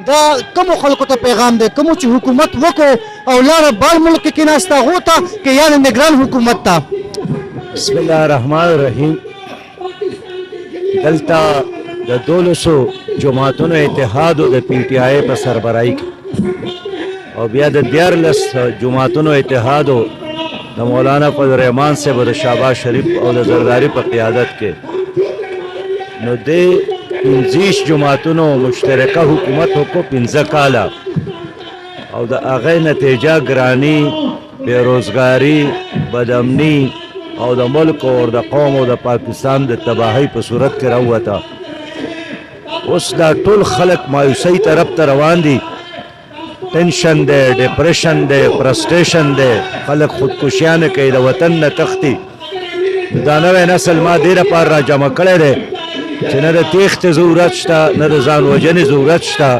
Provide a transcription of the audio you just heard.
دا کوم خلکو ته پیغام دی کوم چې حکومت وکړو او لاره بل ملک کې ناسته هغو ته که یعنې نګران حکومت ته؟ بسم الله الرحمن الرحیم. دلته د 1200 جماعتونو اتحاد او د پی ټی آی په سربراهي کې او بیا د 14 جماعتونو اتحاد او د مولانا فضل الرحمن صاحب د شهباز شریف او د زرداری په قیادت کې نو د 15 جماعتونو مشترکه حکومت وکړو 15 کاله او د هغې نتیجه ګرانی، بېروزګاري، بدامني او د ملک او د قوم او د پاکستان د تباهۍ په صورت کې راووته. اوس دا ټول خلک مایوسۍ طرف ته روان دي. ټینشن دی، ډپریشن دی، فرسټریشن دی، خلک خودکشیانې کوي، د وطن نه تښتي. دا نوی نسل ما دې لپاره را جمع کړی دی چې نه د تیښتې ضرورت شته، نه د ځان وژنې ضرورت شته.